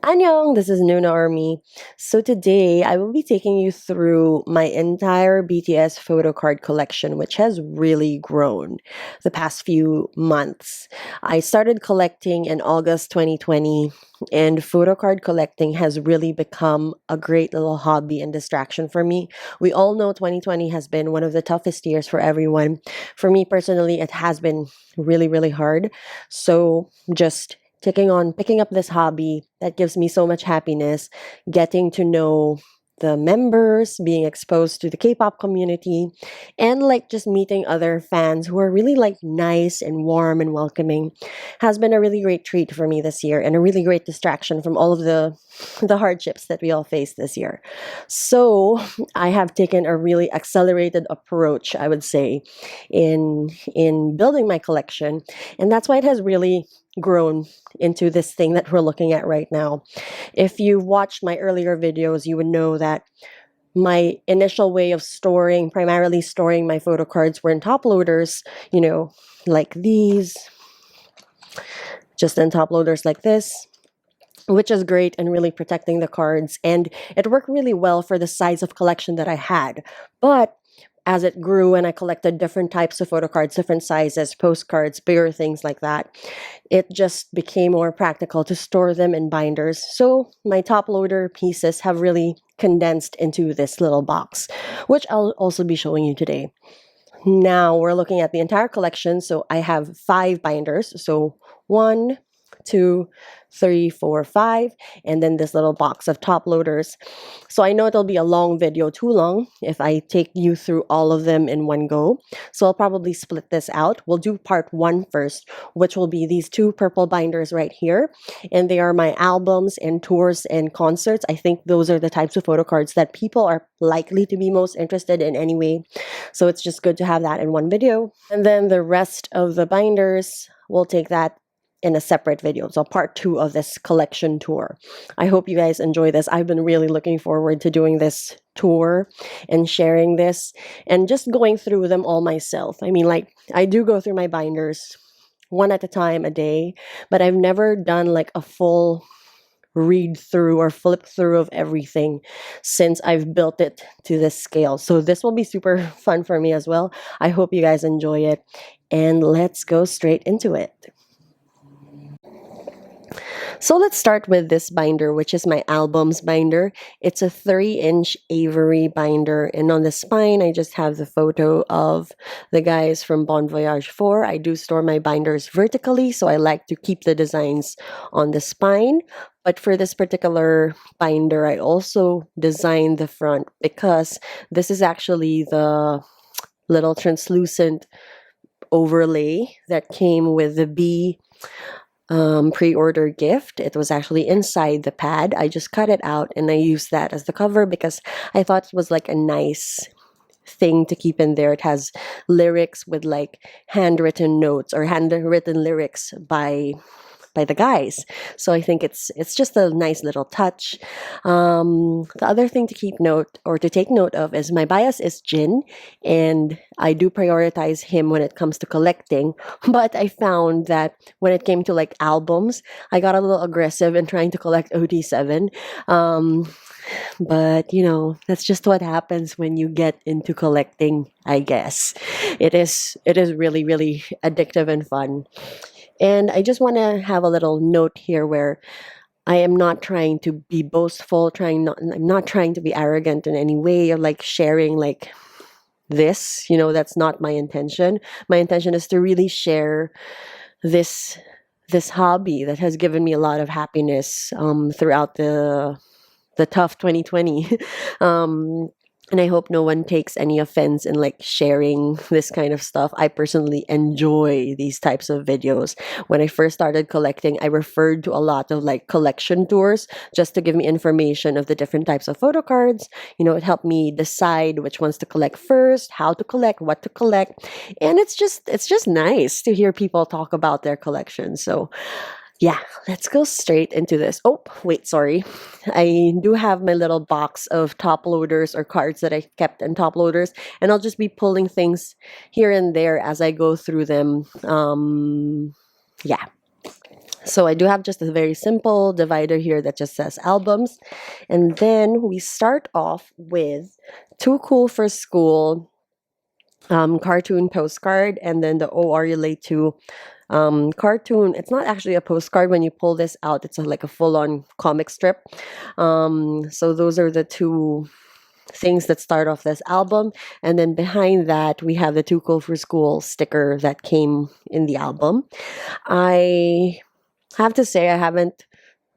Annyeong, this is Nuna Army. So today I will be taking you through my entire BTS photocard collection, which has really grown the past few months. I started collecting in August 2020, and photocard collecting has really become a great little hobby and distraction for me. We all know 2020 has been one of the toughest years for everyone. For me personally, it has been really, really hard. So just picking up this hobby that gives me so much happiness, getting to know the members, being exposed to the K-pop community, and like just meeting other fans who are really like nice and warm and welcoming has been a really great treat for me this year and a really great distraction from all of the hardships that we all faced this year. So I have taken a really accelerated approach, I would say, in building my collection, and that's why it has really grown into this thing that we're looking at right now. If you've watched my earlier videos, you would know that my initial way of primarily storing my photo cards were in top loaders, like these, just in top loaders like this, which is great and really protecting the cards. And it worked really well for the size of collection that I had. But as it grew and I collected different types of photo cards, different sizes, postcards, bigger things like that, it just became more practical to store them in binders. So my top loader pieces have really condensed into this little box, which I'll also be showing you today. Now we're looking at the entire collection. So I have 5 binders. So 1, 2, 3, 4, 5, and then this little box of top loaders. So I know it'll be a long video, too long, if I take you through all of them in one go. So I'll probably split this out. We'll do part 1 first, which will be these 2 purple binders right here. And they are my albums and tours and concerts. I think those are the types of photo cards that people are likely to be most interested in anyway. So it's just good to have that in one video. And then the rest of the binders, we'll take that in a separate video. So part 2 of this collection tour. I hope you guys enjoy this. I've been really looking forward to doing this tour and sharing this and just going through them all myself. I mean, like, I do go through my binders one at a time a day, but I've never done like a full read through or flip through of everything since I've built it to this scale. So this will be super fun for me as well. I hope you guys enjoy it, and let's go straight into it. So let's start with this binder, which is my albums binder. It's a 3-inch Avery binder, and on the spine I just have the photo of the guys from Bon Voyage 4. I do store my binders vertically, so I like to keep the designs on the spine. But for this particular binder, I also designed the front because this is actually the little translucent overlay that came with the pre-order gift. It was actually inside the pad. I just cut it out and I used that as the cover because I thought it was like a nice thing to keep in there. It has lyrics with like handwritten notes or handwritten lyrics by the guys. So I think it's just a nice little touch. The other thing to take note of is my bias is Jin, and I do prioritize him when it comes to collecting. But I found that when it came to like albums, I got a little aggressive in trying to collect OT7. But that's just what happens when you get into collecting, I guess. It is really, really addictive and fun. And I just want to have a little note here where I am not trying to be boastful, I'm not trying to be arrogant in any way or like sharing like this, that's not my intention. My intention is to really share this hobby that has given me a lot of happiness throughout the tough 2020. And I hope no one takes any offense in like sharing this kind of stuff. I personally enjoy these types of videos. When I first started collecting, I referred to a lot of like collection tours just to give me information of the different types of photo cards. It helped me decide which ones to collect first, how to collect, what to collect. And it's just nice to hear people talk about their collections. So yeah, let's go straight into this. Oh, wait, sorry. I do have my little box of top loaders or cards that I kept in top loaders, and I'll just be pulling things here and there as I go through them. Yeah. So I do have just a very simple divider here that just says albums. And then we start off with Too Cool for School cartoon postcard, and then the OR relate to cartoon. It's not actually a postcard when you pull this out. It's like a full-on comic strip. So those are the two things that start off this album. And then behind that, we have the Too Cool for School sticker that came in the album. I have to say I haven't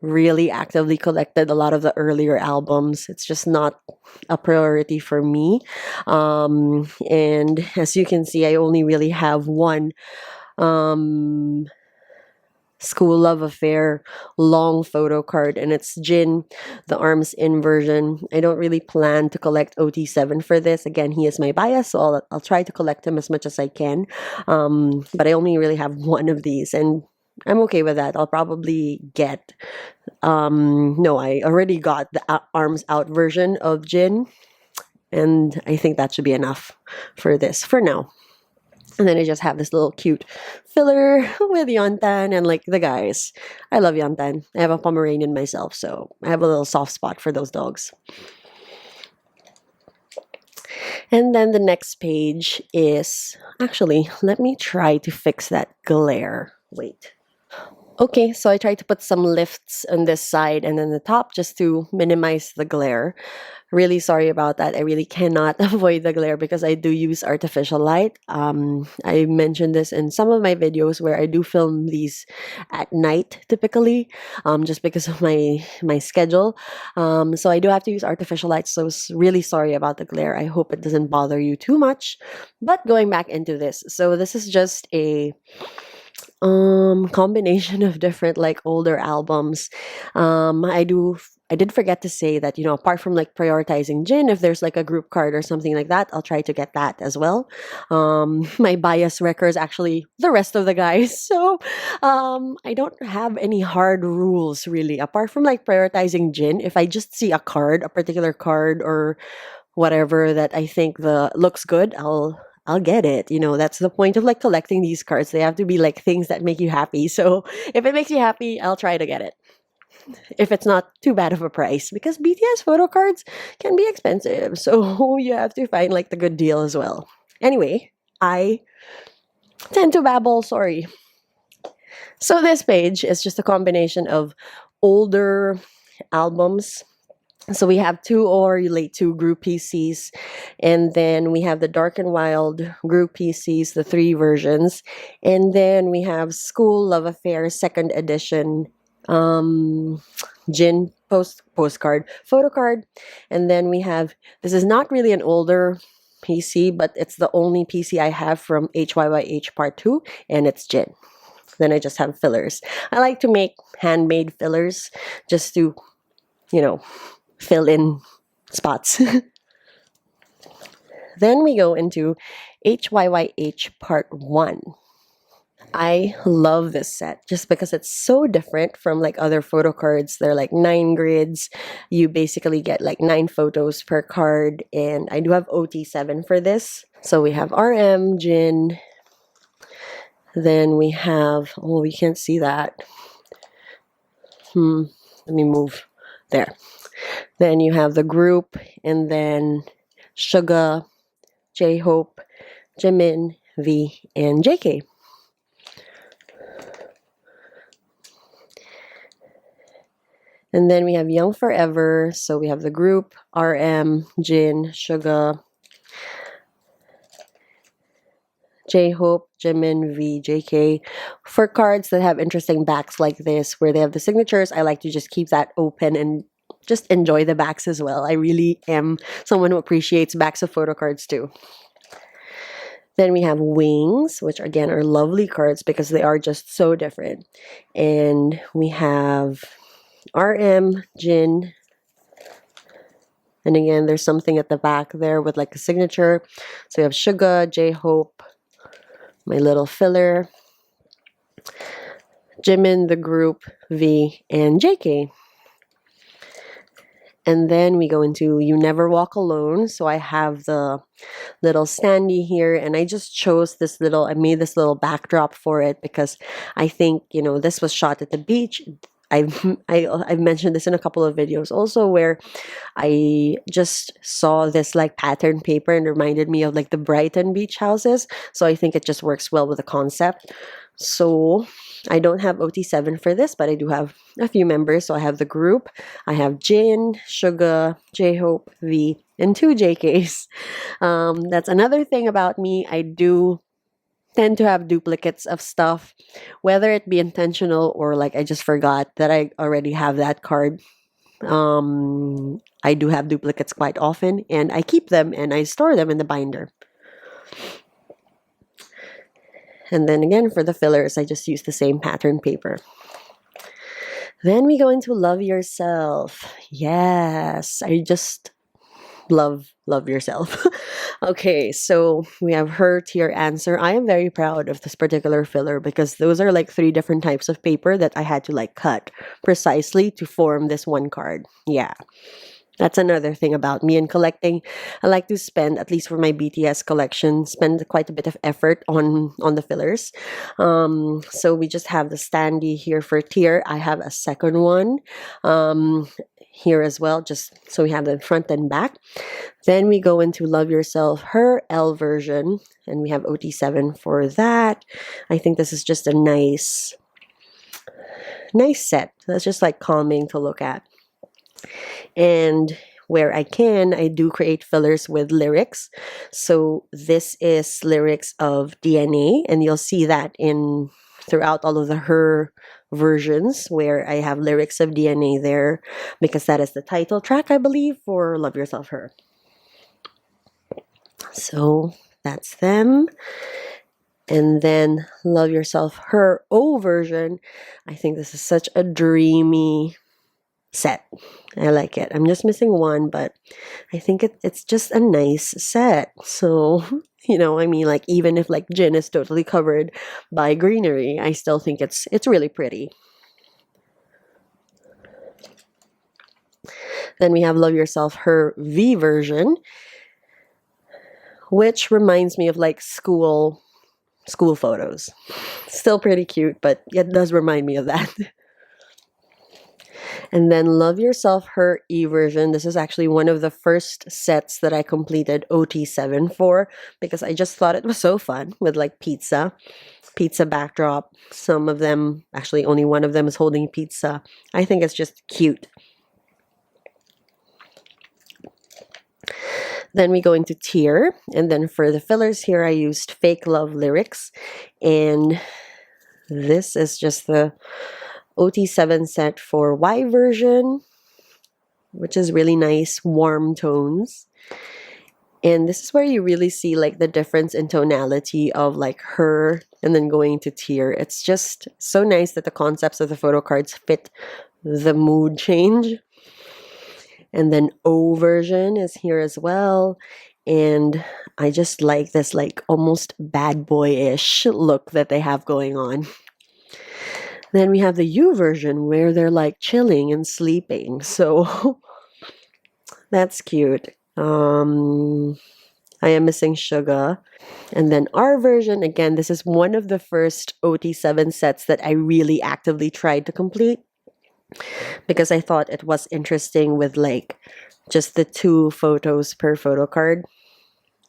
really actively collected a lot of the earlier albums. It's just not a priority for me. And as you can see, I only really have one school love affair long photo card, and it's Jin, the arms in version. I don't really plan to collect OT7 for this. Again, he is my bias, so I'll try to collect him as much as I can. But I only really have one of these, and I'm okay with that. I'll probably get no, I already got the arms out version of Jin, and I think that should be enough for this for now. And then I just have this little cute filler with Yontan and like the guys. I love Yontan. I have a Pomeranian myself, so I have a little soft spot for those dogs. And then the next page is, actually, let me try to fix that glare. Wait. Okay, so I tried to put some lifts on this side and then the top just to minimize the glare. Really sorry about that. I really cannot avoid the glare because I do use artificial light. I mentioned this in some of my videos where I do film these at night typically, just because of my schedule. So I do have to use artificial light. So really sorry about the glare. I hope it doesn't bother you too much. But going back into this, so this is just a combination of different like older albums. I did forget to say that, apart from like prioritizing Jin, if there's like a group card or something like that, I'll try to get that as well. My bias wrecker is actually the rest of the guys. So I don't have any hard rules really, apart from like prioritizing Jin. If I just see a card, a particular card or whatever that I think the looks good, I'll get it. That's the point of like collecting these cards. They have to be like things that make you happy. So if it makes you happy, I'll try to get it. If it's not too bad of a price, because BTS photo cards can be expensive. So you have to find like the good deal as well. Anyway, I tend to babble, sorry. So this page is just a combination of older albums. So we have two or relate to group PCs, and then we have the Dark and Wild group PCs, the 3 versions, and then we have School Love Affair second edition, Jin postcard, photo card, and then we have, this is not really an older PC, but it's the only PC I have from HYYH Part 2, and it's Jin. Then I just have fillers. I like to make handmade fillers just to, fill in spots. Then we go into HYYH Part 1. I love this set just because it's so different from like other photo cards. They're like 9 grids. You basically get like 9 photos per card, and I do have OT7 for this. So we have RM, Jin. Then we have, oh, we can't see that. Let me move. There. Then you have the group, and then Suga, J-Hope, Jimin, V, and JK. And then we have Young Forever. So we have the group, RM, Jin, Suga, J-Hope, Jimin, V, JK. For cards that have interesting backs like this, where they have the signatures, I like to just keep that open and just enjoy the backs as well. I really am someone who appreciates backs of photo cards too. Then we have Wings, which again are lovely cards because they are just so different. And we have RM, Jin. And again, there's something at the back there with like a signature. So we have Suga, J-Hope, my little filler, Jimin, the group, V, and JK. And then we go into You Never Walk Alone. So I have the little standee here, and I just chose this I made this little backdrop for it because I think, this was shot at the beach. I've mentioned this in a couple of videos also, where I just saw this like pattern paper and reminded me of like the Brighton beach houses. So I think it just works well with the concept. So I don't have OT7 for this, but I do have a few members. So I have the group. I have Jin, Suga, J-Hope, V, and 2 JKs. That's another thing about me. I do tend to have duplicates of stuff, whether it be intentional or like I just forgot that I already have that card. I do have duplicates quite often, and I keep them and I store them in the binder. And then again, for the fillers, I just use the same pattern paper. Then we go into Love Yourself. Yes, I just love yourself. Okay, so we have Her, Tear, Answer. I am very proud of this particular filler because those are like 3 different types of paper that I had to like cut precisely to form this one card. Yeah. That's another thing about me and collecting. I like to spend, at least for my BTS collection, spend quite a bit of effort on the fillers. So we just have the standee here for Tear. I have a second one here as well, just so we have the front and back. Then we go into Love Yourself, Her, L version, and we have OT7 for that. I think this is just a nice set. That's just like calming to look at. And where I can, I do create fillers with lyrics. So this is lyrics of DNA, and you'll see that throughout all of the Her versions where I have lyrics of DNA there, because that is the title track, I believe, for Love Yourself, Her. So that's them. And then Love Yourself, Her, O version. I think this is such a dreamy set. I like it. I'm just missing one, but I think it's just a nice set. So, I mean, like, even if like Jin is totally covered by greenery, I still think it's really pretty. Then we have Love Yourself, Her, V version, which reminds me of like school photos. Still pretty cute, but it does remind me of that. And then Love Yourself, Her, E version. This is actually one of the first sets that I completed OT7 for, because I just thought it was so fun with like pizza backdrop. Some of them, actually only one of them is holding pizza. I think it's just cute. Then we go into Tear, and then for the fillers here, I used Fake Love lyrics, and this is just the OT7 set for Y version, which is really nice, warm tones. And this is where you really see like the difference in tonality of like Her and then going to Tear. It's just so nice that the concepts of the photo cards fit the mood change. And then O version is here as well. And I just like this like almost bad boy-ish look that they have going on. Then we have the U version where they're like chilling and sleeping. So that's cute. I am missing Suga. And then R version, again, this is one of the first OT7 sets that I really actively tried to complete, because I thought it was interesting with like just the 2 photos per photo card,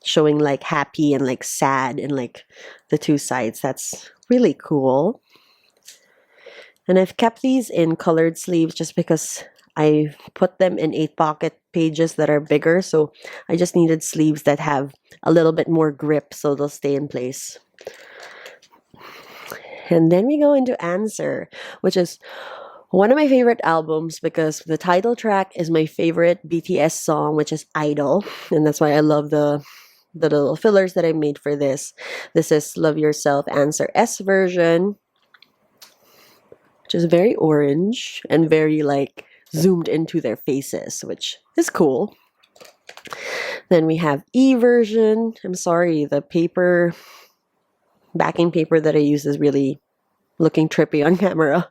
showing like happy and like sad and like the 2 sides. That's really cool. And I've kept these in colored sleeves just because I put them in 8-pocket pages that are bigger. So I just needed sleeves that have a little bit more grip so they'll stay in place. And then we go into Answer, which is one of my favorite albums because the title track is my favorite BTS song, which is Idol. And that's why I love the little fillers that I made for this. This is Love Yourself, Answer, S version, which is very orange and very like zoomed into their faces, which is cool. Then we have E version. I'm sorry, the backing paper that I use is really looking trippy on camera.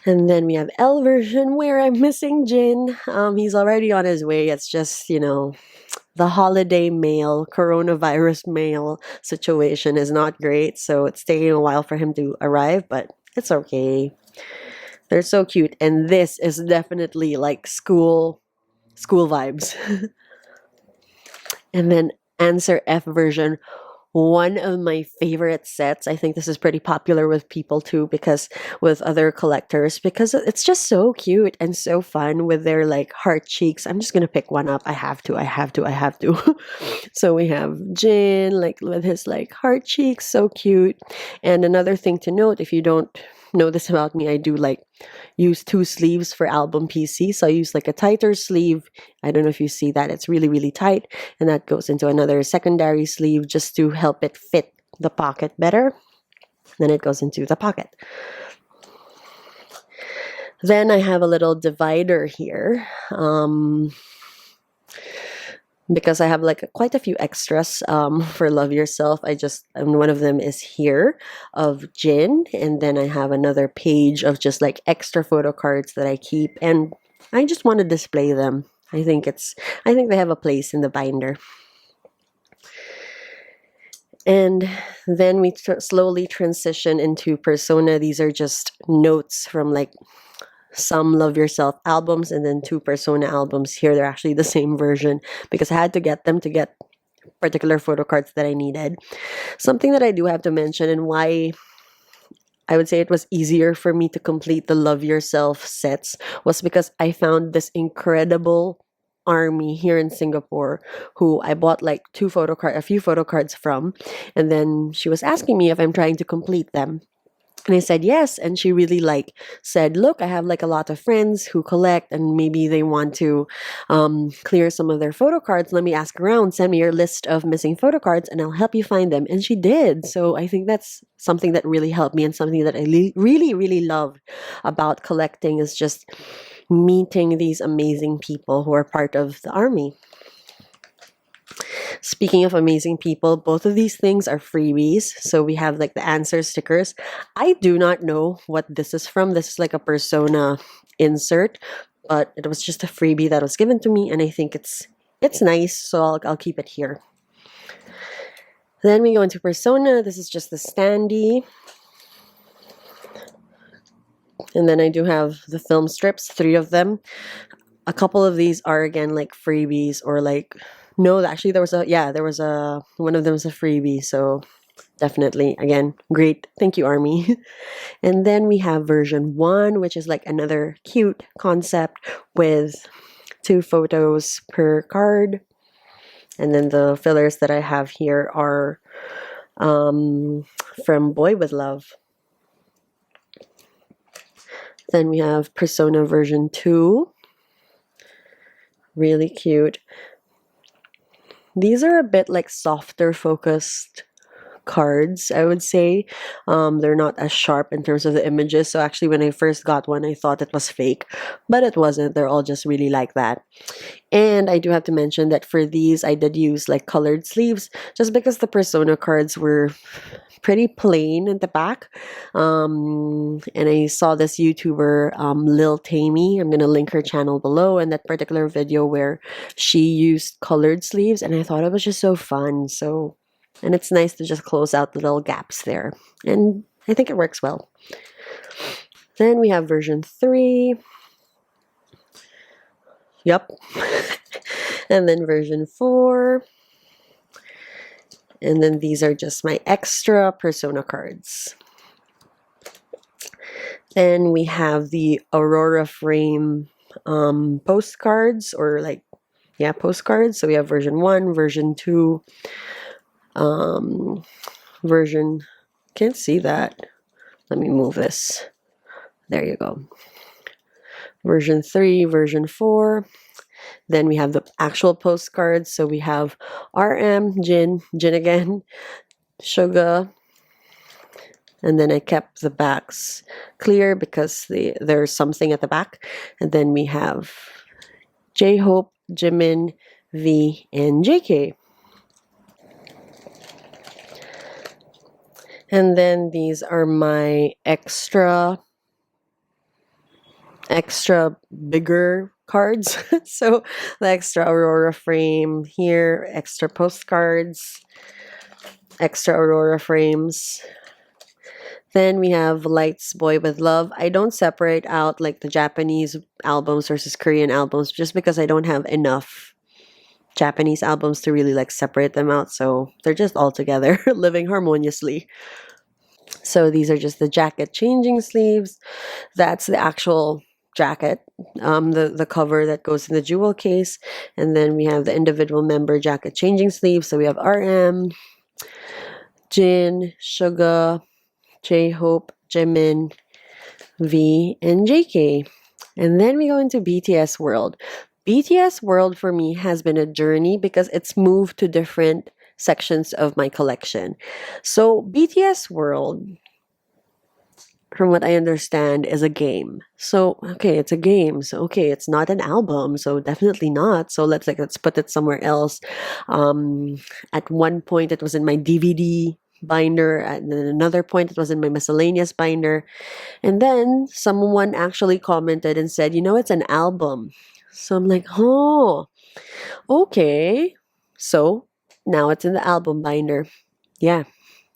And then we have L version where I'm missing Jin. He's already on his way. It's just, the holiday mail, coronavirus mail situation is not great. So it's taking a while for him to arrive, but it's okay. They're so cute. And this is definitely like school vibes. And then answer F version, one of my favorite sets. I think this is pretty popular with people too, because with other collectors, because it's just so cute and so fun with their like heart cheeks. I'm just gonna pick one up. I have to. So we have Jin like with his like heart cheeks, so cute. And another thing to note, if you don't know this about me, I do like use two sleeves for album PC. So I use like a tighter sleeve. I don't know if you see that. It's really, really tight. And that goes into another secondary sleeve just to help it fit the pocket better. Then it goes into the pocket. Then I have a little divider here. Because I have like quite a few extras for Love Yourself. And one of them is here of Jin, and then I have another page of just like extra photo cards that I keep, and I just want to display them. I think they have a place in the binder. And then we slowly transition into Persona. These are just notes from like some Love Yourself albums and then two Persona albums. Here they're actually the same version because I had to get them to get particular photo cards that I needed. Something that I do have to mention, and why I would say it was easier for me to complete the Love Yourself sets, was because I found this incredible army here in Singapore who I bought like a few photo cards from, and then she was asking me if I'm trying to complete them. And I said yes, and she really like said, "Look, I have like a lot of friends who collect, and maybe they want to clear some of their photo cards. Let me ask around. Send me your list of missing photo cards, and I'll help you find them." And she did. So I think that's something that really helped me, and something that I really, really love about collecting is just meeting these amazing people who are part of the army. Speaking of amazing people, both of these things are freebies. So we have like the answer stickers. I do not know what this is from. This is like a Persona insert, but it was just a freebie that was given to me, and I think it's nice, so I'll keep it here. Then we go into Persona. This is just the standee. And then I do have the film strips, 3 of them. A couple of these are again like freebies, or like, no, actually there was one of them was a freebie, so definitely, again, great. Thank you, Army. And then we have version 1, which is like another cute concept with 2 photos per card. And then the fillers that I have here are from Boy With Love. Then we have Persona version 2. Really cute. These are a bit like softer focused cards, I would say. They're not as sharp in terms of the images. So actually when I first got one, I thought it was fake, but it wasn't. They're all just really like that. And I do have to mention that for these, I did use like colored sleeves just because the Persona cards were pretty plain at the back. And I saw this YouTuber, Lil Tammy. I'm going to link her channel below, and that particular video where she used colored sleeves, and I thought it was just so fun. And it's nice to just close out the little gaps there. And I think it works well. Then we have version 3. Yep. And then version 4. And then these are just my extra Persona cards. Then we have the Aurora frame postcards, or like, yeah, postcards. So we have version 1, version 2, version, can't see that. Let me move this. There you go. Version 3, version 4. Then we have the actual postcards. So we have RM, Jin again, Sugar, and then I kept the backs clear because there's something at the back. And then we have J-Hope, Jimin, V, and JK. And then these are my extra extra bigger cards. So the extra Aurora frame here, extra postcards, extra Aurora frames. Then we have Lights Boy with Love. I don't separate out like the Japanese albums versus Korean albums just because I don't have enough Japanese albums to really like separate them out. So they're just all together, living harmoniously. So these are just the jacket changing sleeves. That's the actual jacket, the cover that goes in the jewel case. And then we have the individual member jacket changing sleeves. So we have RM, Jin, Suga, J-Hope, Jimin, V, and JK. And then we go into BTS World. BTS World for me has been a journey because it's moved to different sections of my collection. So BTS World, from what I understand, is a game. So okay, it's a game. So okay, it's not an album. So definitely not. So let's put it somewhere else. At one point, it was in my DVD binder. At another point, it was in my miscellaneous binder. And then someone actually commented and said, it's an album. So I'm like, oh, okay. So now it's in the album binder. Yeah.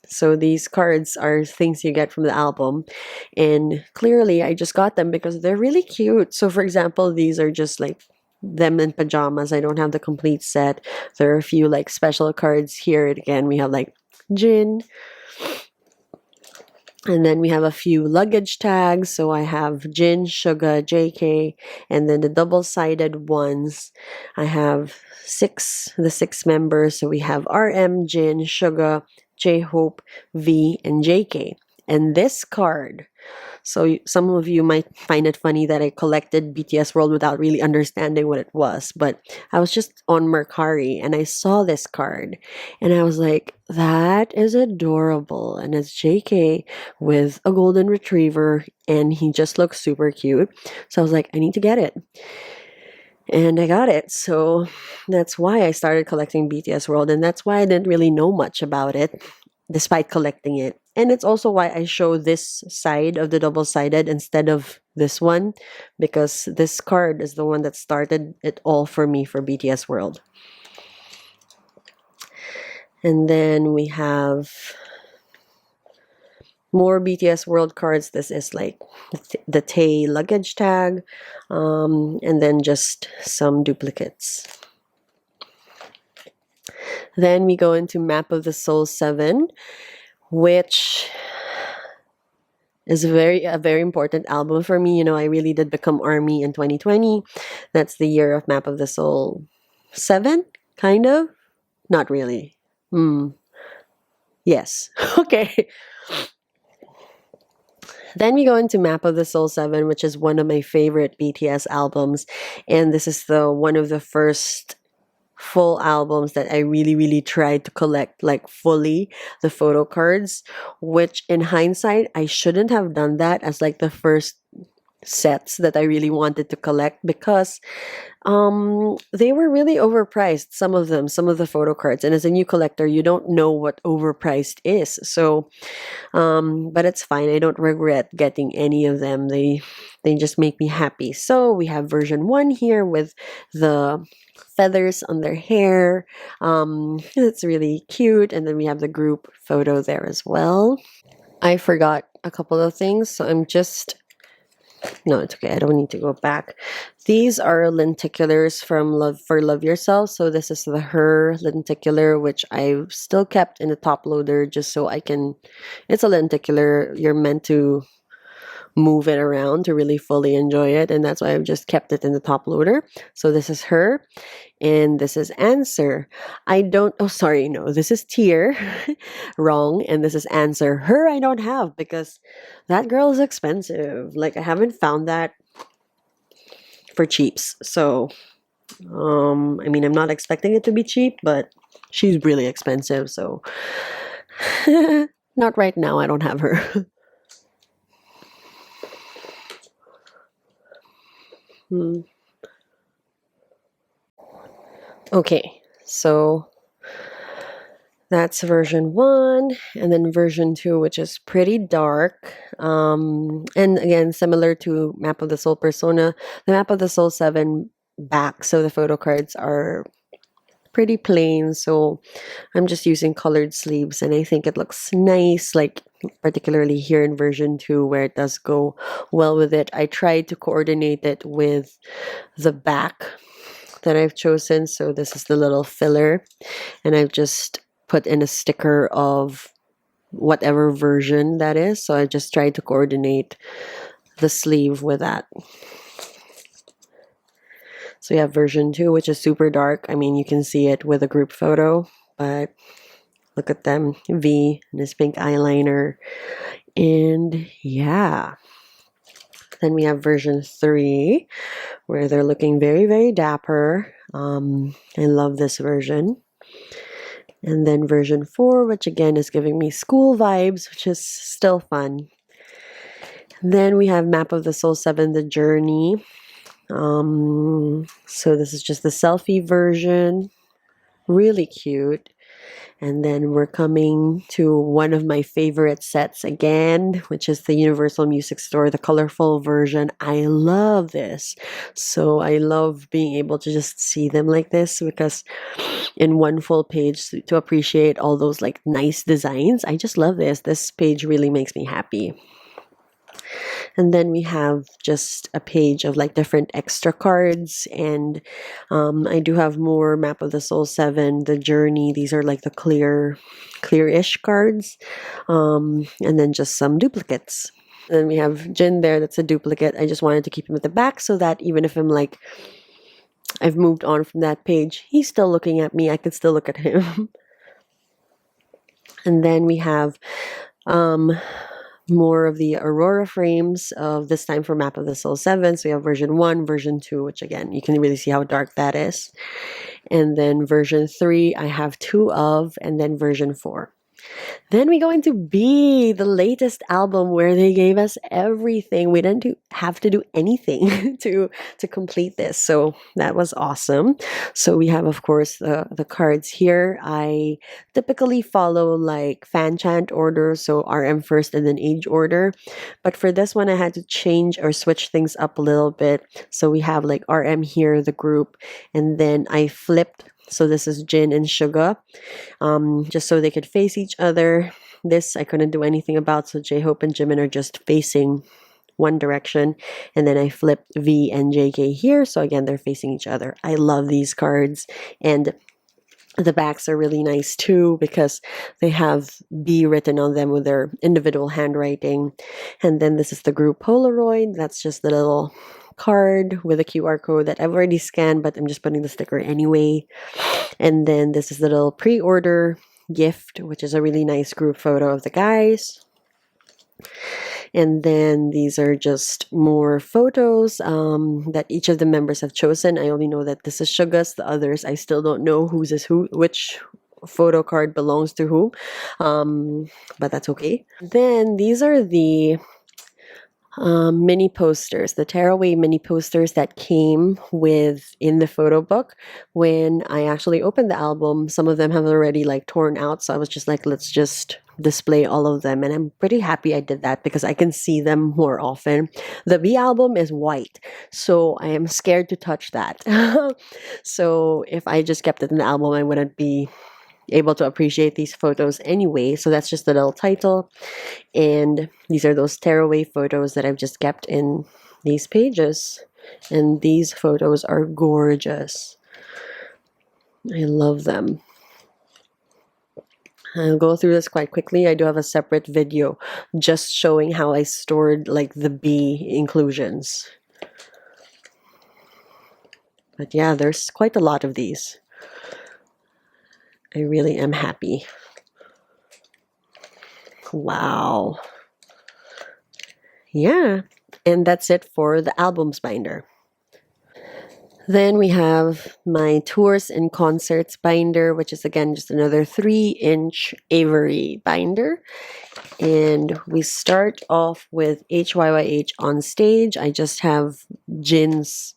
So these cards are things you get from the album. And clearly, I just got them because they're really cute. So, for example, these are just like them in pajamas. I don't have the complete set. There are a few like special cards here. Again, we have like Jin. And then we have a few luggage tags. So I have Jin, Suga, JK, and then the double-sided ones. I have the six members. So we have RM, Jin, Suga, J-Hope, V, and JK. And this card, so some of you might find it funny that I collected BTS World without really understanding what it was, but I was just on Mercari and I saw this card and I was like, that is adorable. And it's JK with a golden retriever and he just looks super cute. So I was like, I need to get it. And I got it. So that's why I started collecting BTS World. And that's why I didn't really know much about it, despite collecting it. And it's also why I show this side of the double-sided instead of this one, because this card is the one that started it all for me for BTS World. And then we have more BTS World cards. This is like the Tae luggage tag, and then just some duplicates. Then we go into Map of the Soul 7, which is a very important album for me. I really did become ARMY in 2020. That's the year of Map of the Soul 7, kind of. Not really. Yes. Okay. Then we go into Map of the Soul 7, which is one of my favorite BTS albums. And this is one of the first full albums that I really, really tried to collect, like fully, the photo cards, which in hindsight, I shouldn't have done that as like the first sets that I really wanted to collect because they were really overpriced, some of the photo cards. And as a new collector, you don't know what overpriced is. So but it's fine. I don't regret getting any of them. They just make me happy. So we have version 1 here with the feathers on their hair. It's really cute. And then we have the group photo there as well. I forgot a couple of things, so no, it's okay. I don't need to go back. These are lenticulars from Love Yourself. So this is the Her lenticular, which I've still kept in the top loader just so I can. It's a lenticular. You're meant to move it around to really fully enjoy it, and that's why I've just kept it in the top loader. So this is Her, and this is Answer. Oh, sorry, no, this is Tear. Wrong, and this is Answer. Her I don't have because that girl is expensive. Like, I haven't found that for cheaps. So, I mean, I'm not expecting it to be cheap, but she's really expensive. So, not right now. I don't have her. Okay, so That's version 1, and then version 2, which is pretty dark. And again, similar to Map of the Soul Persona, the Map of the Soul 7 back, so the photo cards are pretty plain, so I'm just using colored sleeves, and I think it looks nice, like particularly here in version 2 where it does go well with it. I tried to coordinate it with the back that I've chosen, so this is the little filler, and I've just put in a sticker of whatever version that is, so I just tried to coordinate the sleeve with that. So you have version 2, which is super dark. I mean, you can see it with a group photo, but look at them, V and his pink eyeliner, and yeah. Then we have version 3, where they're looking very, very dapper. I love this version. And then version 4, which again is giving me school vibes, which is still fun. Then we have Map of the Soul 7, The Journey. So this is just the selfie version. Really cute. And then we're coming to one of my favorite sets again, which is the Universal Music Store, the colorful version. I love this. So I love being able to just see them like this, because in one full page to appreciate all those like nice designs. I just love this. This page really makes me happy. And then we have just a page of like different extra cards, and I do have more Map of the Soul 7, The Journey. These are like the clear-ish cards, and then just some duplicates. Then we have Jin there, that's a duplicate. I just wanted to keep him at the back so that even if I'm like, I've moved on from that page, he's still looking at me, I could still look at him. And then we have more of the Aurora frames of this time for Map of the Soul 7. So we have version 1, version 2, which again, you can really see how dark that is. And then version 3, I have 2 of, and then version 4. Then we go into B, the latest album where they gave us everything. We didn't have to do anything to complete this. So that was awesome. So we have, of course, the cards here. I typically follow like fan chant order, so RM first and then age order. But for this one, I had to change or switch things up a little bit. So we have like RM here, the group, and then I flipped. So this is Jin and Suga, just so they could face each other. This I couldn't do anything about, so J-Hope and Jimin are just facing one direction. And then I flipped V and JK here, so again, they're facing each other. I love these cards, and the backs are really nice too, because they have B written on them with their individual handwriting. And then this is the group Polaroid. That's just the little card with a QR code that I've already scanned, but I'm just putting the sticker anyway. And then this is the little pre-order gift, which is a really nice group photo of the guys. And then these are just more photos that each of the members have chosen. I only know that this is Suga's. The others, I still don't know whose is who, which photo card belongs to who, but that's okay. Then these are the mini posters, the tearaway mini posters that came with in the photo book. When I actually opened the album, some of them have already like torn out, so I was just like, let's just display all of them, and I'm pretty happy I did that because I can see them more often. The B album is white, so I am scared to touch that. So if I just kept it in the album, I wouldn't be able to appreciate these photos anyway. So that's just the little title, and these are those tearaway photos that I've just kept in these pages, and these photos are gorgeous. I love them. I'll go through this quite quickly. I do have a separate video just showing how I stored like the B inclusions. But yeah, there's quite a lot of these. I really am happy. Wow. Yeah, and that's it for the albums binder. Then we have my tours and concerts binder, which is again just another 3-inch Avery binder. And we start off with HYYH on stage. I just have Jin's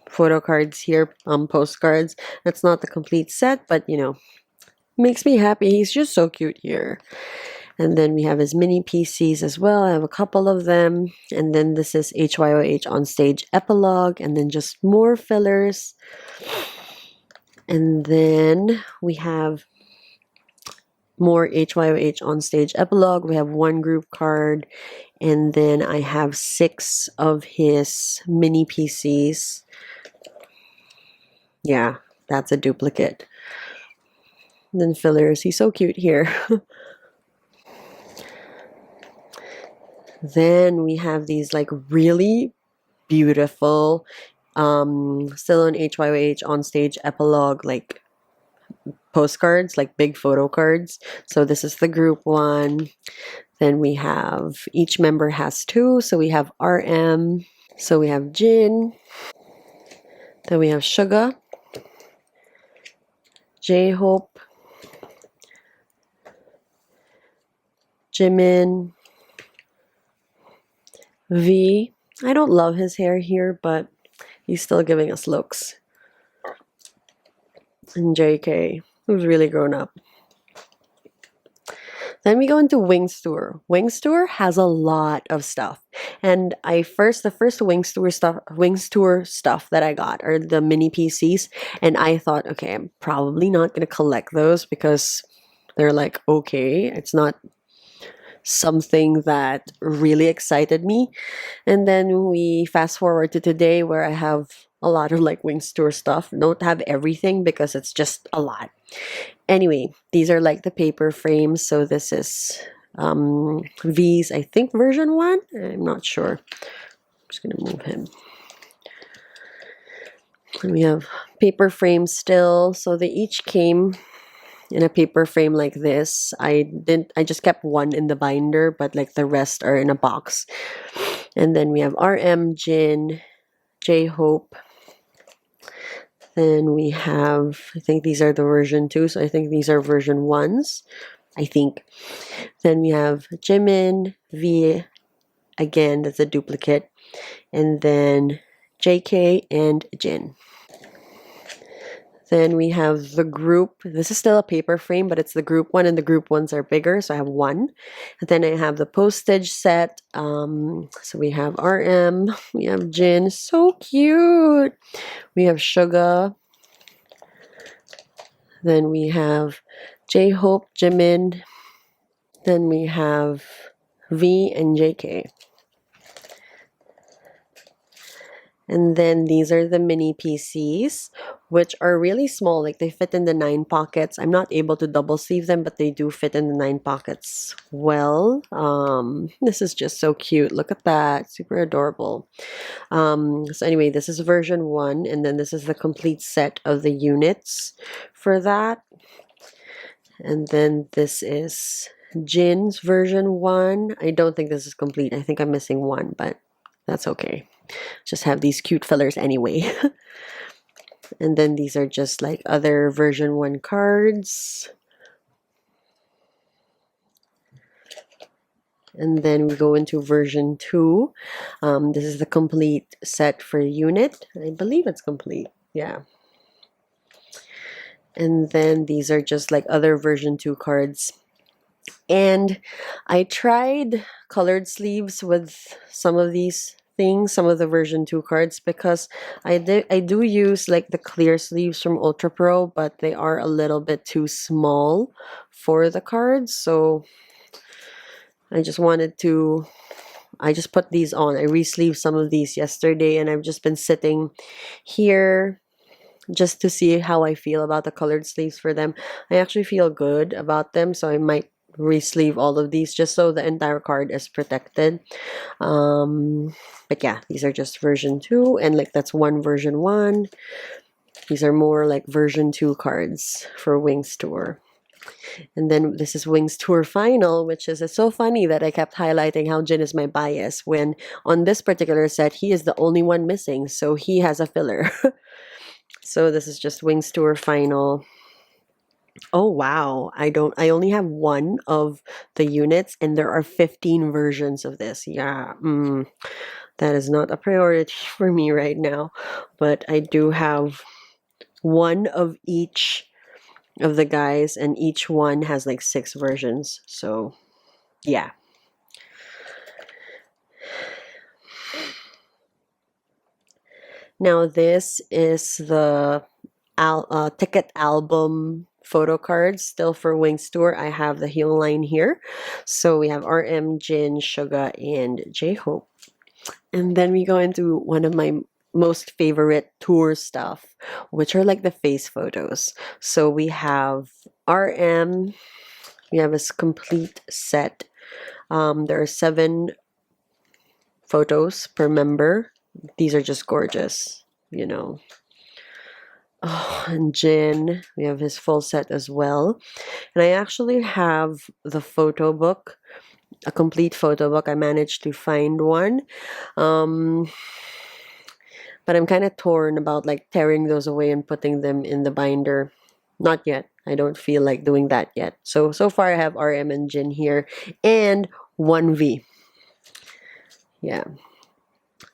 photo cards here, postcards. That's not the complete set, but you know, Makes me happy. He's just so cute here. And then we have his mini PCs as well. I have a couple of them. And then this is HYOH on stage epilogue, and then just more fillers. And then we have more HYOH on stage epilogue. We have one group card, and then I have 6 of his mini PCs. Yeah, that's a duplicate. And then fillers. He's so cute here. Then we have these like really beautiful still on HYOH on stage epilogue like postcards, like big photo cards. So this is the group one. Then we have each member has 2. So we have RM. So we have Jin. Then we have Suga, J-Hope, Jimin, V. I don't love his hair here, but he's still giving us looks. And JK, who's really grown up. Then we go into Wings Tour. Wings Tour has a lot of stuff. And the first Wings Tour stuff that I got are the mini PCs. And I thought, okay, I'm probably not gonna collect those because they're like, okay, it's not something that really excited me. And then we fast forward to today where I have a lot of like Wings Tour stuff. Don't have everything because it's just a lot. Anyway, these are like the paper frames. So this is V's, I think, version 1. I'm not sure. I'm just going to move him. And we have paper frames still. So they each came in a paper frame like this. I just kept one in the binder, but like the rest are in a box. And then we have RM, Jin, J-Hope. Then we have, I think these are the version 2, so I think these are version 1s, I think. Then we have Jimin, V, again, that's a duplicate. And then JK and Jin. Then we have the group. This is still a paper frame, but it's the group 1, and the group 1s are bigger, so I have 1. And then I have the postage set. So we have RM, we have Jin, so cute. We have Suga. Then we have J-Hope, Jimin. Then we have V and JK. And then these are the mini PCs, which are really small. Like they fit in the 9 pockets. I'm not able to double sleeve them, but they do fit in the 9 pockets well. This is just so cute. Look at that. Super adorable. So anyway, this is version 1. And then this is the complete set of the units for that. And then this is Jin's version 1. I don't think this is complete. I think I'm missing 1, but that's okay. Just have these cute fillers anyway. And then these are just like other version 1 cards. And then we go into version 2. This is the complete set for unit. I believe it's complete. Yeah. And then these are just like other version 2 cards. And I tried colored sleeves with some of these things, some of the version 2 cards, because I do use like the clear sleeves from Ultra Pro, but they are a little bit too small for the cards. So I just put these on. I re-sleeved some of these yesterday, and I've just been sitting here just to see how I feel about the colored sleeves for them. I actually feel good about them, so I might re-sleeve all of these just so the entire card is protected. But yeah, these are just version 2, and like that's one version 1. These are more like version 2 cards for Wings Tour. And then this is Wings Tour Final, which is it's so funny that I kept highlighting how Jin is my bias when on this particular set he is the only one missing, so he has a filler. So this is just Wings Tour Final. Oh wow, I only have 1 of the units, and there are 15 versions of this. Yeah, that is not a priority for me right now, but I do have 1 of each of the guys, and each one has like 6 versions. So yeah. Now this is the ticket album photo cards, still for Wings Tour. I have the Hyung line here. So we have RM, Jin, Suga, and J-Hope. And then we go into one of my most favorite tour stuff, which are like the face photos. So we have RM. We have this complete set. There are 7 photos per member. These are just gorgeous, you know. Oh, and Jin, we have his full set as well. And I actually have the photo book, a complete photo book. I managed to find one. But I'm kind of torn about like tearing those away and putting them in the binder. Not yet. I don't feel like doing that yet. So far I have RM and Jin here and 1V. Yeah.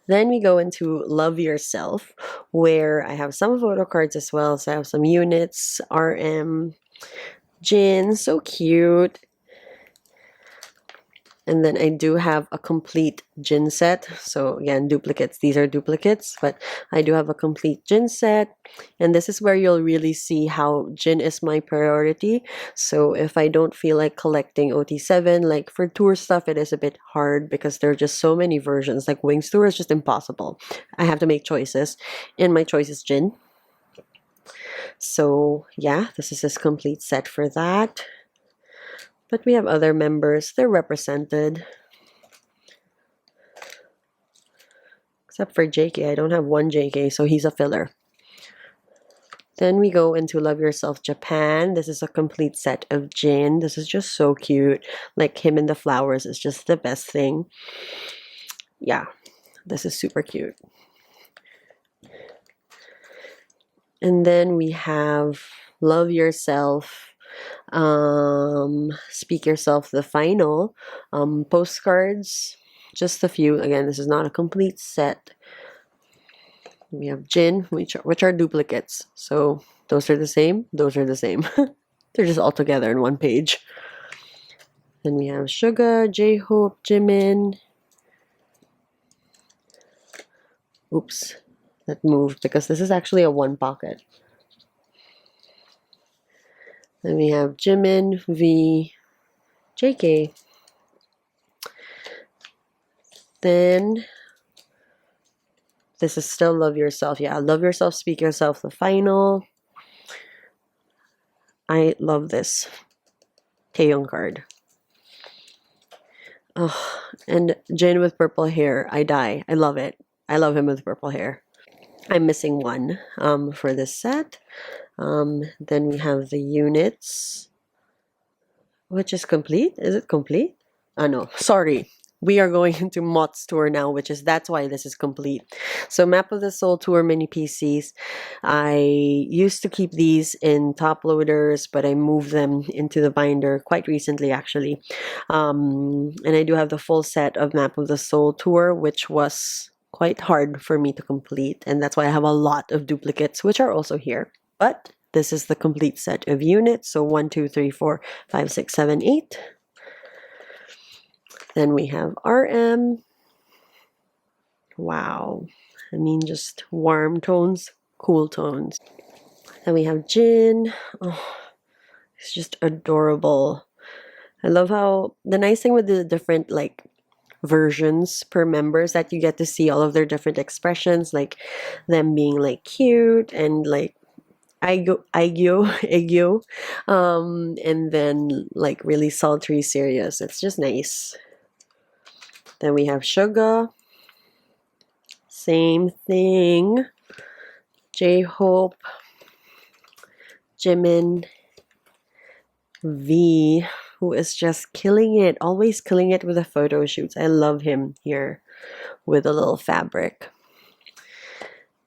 Then we go into Love Yourself, where I have some photo cards as well. So I have some units, RM, Jin, so cute. And then I do have a complete Jin set. So again, duplicates. These are duplicates, but I do have a complete Jin set. And this is where you'll really see how Jin is my priority. So if I don't feel like collecting OT7, like for tour stuff, it is a bit hard because there are just so many versions. Like Wings Tour is just impossible. I have to make choices. And my choice is Jin. So yeah, this is his complete set for that. But we have other members. They're represented. Except for JK. I don't have one JK, so he's a filler. Then we go into Love Yourself Japan. This is a complete set of Jin. This is just so cute. Like him in the flowers is just the best thing. Yeah, this is super cute. And then we have Love Yourself, Speak Yourself, the final, postcards, just a few. Again, this is not a complete set. We have Jin, which are duplicates. So those are the same. Those are the same. They're just all together in one page. Then we have Suga, J-Hope, Jimin. Oops, that moved because this is actually a 1 pocket. Then we have Jimin, V, JK. Then this is still Love Yourself. Yeah, Love Yourself, Speak Yourself, the final. I love this Taehyung card. Oh, and Jin with purple hair. I die. I love it. I love him with purple hair. I'm missing one for this set. Then we have the units, which is complete. Is it complete? No, sorry. We are going into Mott's tour now, that's why this is complete. So Map of the Soul Tour Mini PCs. I used to keep these in top loaders, but I moved them into the binder quite recently, actually. And I do have the full set of Map of the Soul Tour, which was quite hard for me to complete. And that's why I have a lot of duplicates, which are also here. But this is the complete set of units. So 1, 2, 3, 4, 5, 6, 7, 8. Then we have RM. Wow. I mean, just warm tones, cool tones. Then we have Jin. Oh, it's just adorable. I love how the nice thing with the different like versions per member is that you get to see all of their different expressions, like them being like cute and like aegyo, and then like really sultry serious. It's just nice. Then we have Suga. Same thing. J-Hope. Jimin. V, who is just killing it. Always killing it with the photo shoots. I love him here with a little fabric.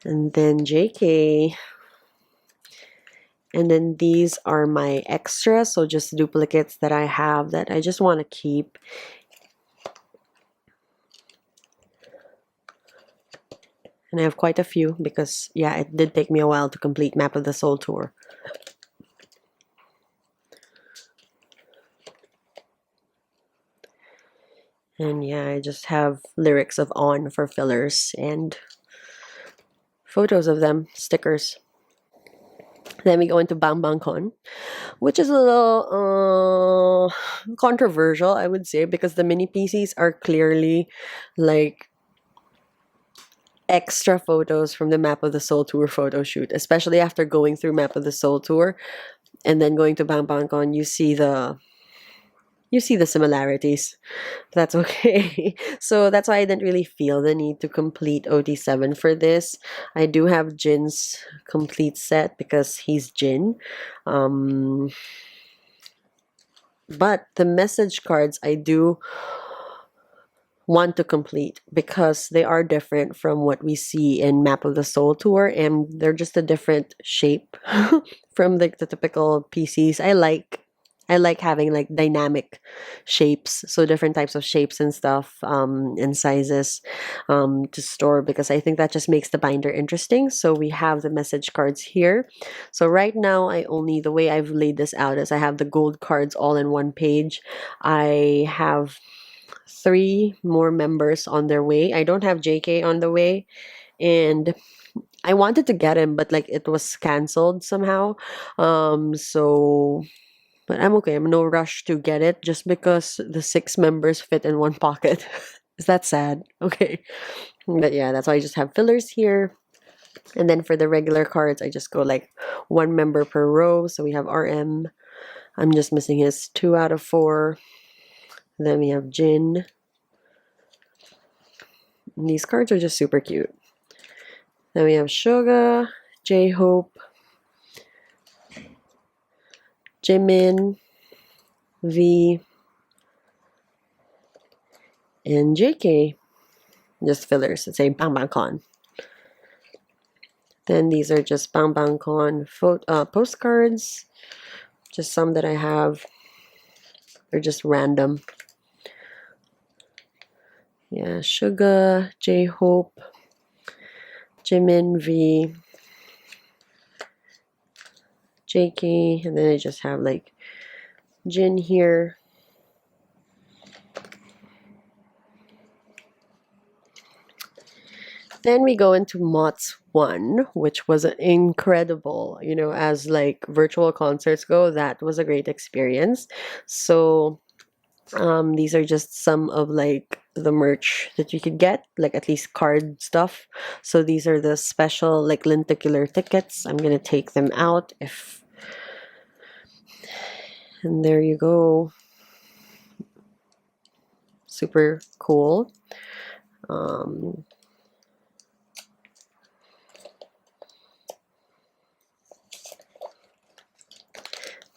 And then JK. And then these are my extras. So just duplicates that I have that I just want to keep. And I have quite a few because, yeah, it did take me a while to complete Map of the Soul Tour. And yeah, I just have lyrics of On for fillers and photos of them, stickers. Then we go into Bang Bang Con, which is a little controversial, I would say, because the mini PCs are clearly like extra photos from the Map of the Soul Tour photo shoot, especially after going through Map of the Soul Tour and then going to Bang Bang Con, you see the similarities. That's okay. So that's why I didn't really feel the need to complete OT7 for this. I do have Jin's complete set because he's Jin. But the message cards I do want to complete because they are different from what we see in Map of the Soul Tour, and they're just a different shape from like the typical PCs. I like having like dynamic shapes, so different types of shapes and stuff, and sizes, to store, because I think that just makes the binder interesting. So we have the message cards here. So right now, the way I've laid this out is I have the gold cards all in one page. I have 3 more members on their way. I don't have JK on the way, and I wanted to get him, but like it was canceled somehow. So but I'm okay. I'm no rush to get it just because the 6 members fit in one pocket. Is that sad? Okay. But yeah, that's why I just have fillers here. And then for the regular cards, I just go like 1 member per row. So we have RM. I'm just missing his 2 out of 4. Then we have Jin. And these cards are just super cute. Then we have Suga, J-Hope, Jimin, V, and JK. Just fillers that say Bang Bang Con. Then these are just Bang Bang Con postcards. Just some that I have. They're just random. Yeah, Suga, J-Hope, Jimin, V, JK, and then I just have like Jin here. Then we go into MOTS 1, which was incredible. You know, as like virtual concerts go, that was a great experience. So these are just some of like the merch that you could get, like at least card stuff. So these are the special like lenticular tickets. I'm gonna take them out and there you go. Super cool.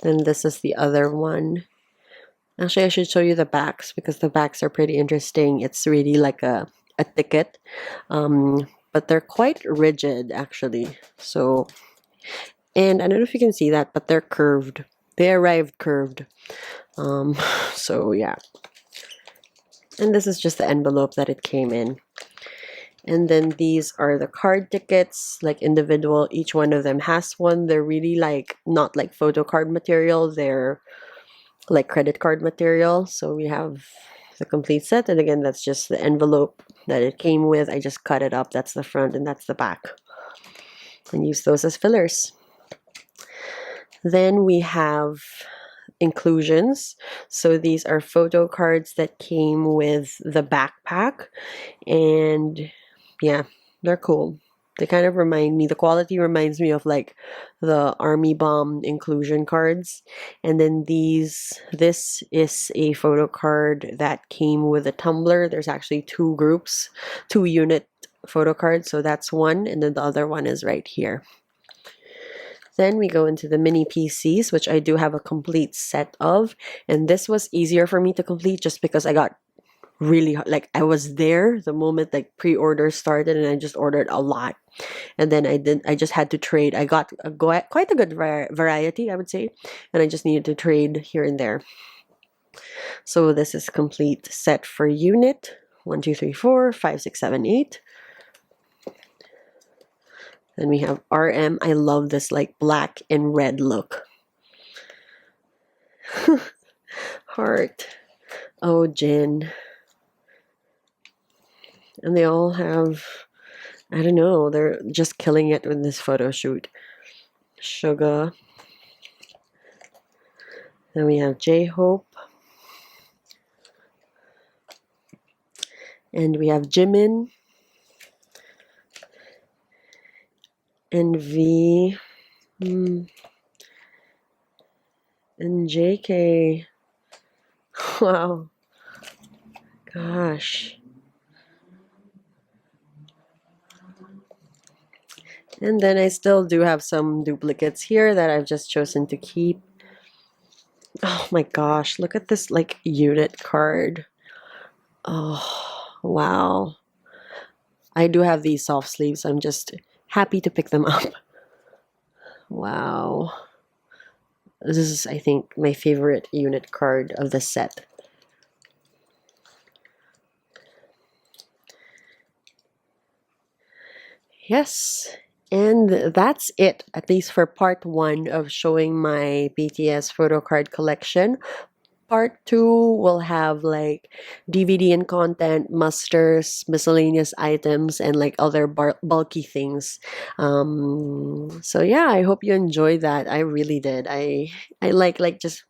Then this is the other one. Actually, I should show you the backs because the backs are pretty interesting. It's really like a ticket, but they're quite rigid actually. So, and I don't know if you can see that, but they're curved. They arrived curved. So yeah. And this is just the envelope that it came in. And then these are the card tickets, like individual. Each one of them has one. They're really like not like photo card material. They're like credit card material. So we have the complete set, and again, that's just the envelope that it came with. I just cut it up. That's the front and that's the back, and use those as fillers. Then we have inclusions. So these are photo cards that came with the backpack, and yeah, they're cool. They kind of remind me, the quality reminds me of like the Army Bomb inclusion cards. And then this is a photo card that came with a tumbler. There's actually 2 groups, 2 unit photo cards. So that's one, and then the other one is right here. Then we go into the mini PCs, which I do have a complete set of. And this was easier for me to complete just because I got really, like, I was there the moment like pre-order started, and I just ordered a lot. And then I just had to trade. I got quite a good variety, I would say, and I just needed to trade here and there. So this is complete set for unit 1, 2, 3, 4, 5, 6, 7, 8. Then we have RM. I love this like black and red look. Heart. Oh, Jin. And they all have, I don't know, they're just killing it with this photo shoot. Suga. Then we have J-Hope. And we have Jimin. And V. And JK. Wow. Gosh. And then I still do have some duplicates here that I've just chosen to keep. Oh my gosh, look at this like unit card. Oh, wow. I do have these soft sleeves. I'm just happy to pick them up. Wow. This is, I think, my favorite unit card of the set. Yes. And that's it, at least for part 1 of showing my BTS photo card collection. Part 2 will have like DVD and content, musters, miscellaneous items, and like other bulky things. So yeah, I hope you enjoyed that. I really did. I like just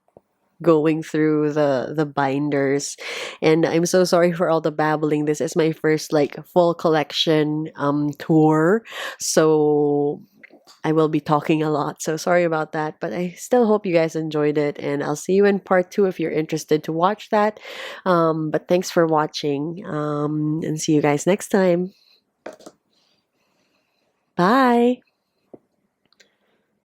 going through the binders, and I'm so sorry for all the babbling. This is my first like full collection tour, so I will be talking a lot, so sorry about that, but I still hope you guys enjoyed it, and I'll see you in part 2 if you're interested to watch that. But thanks for watching, and see you guys next time. Bye.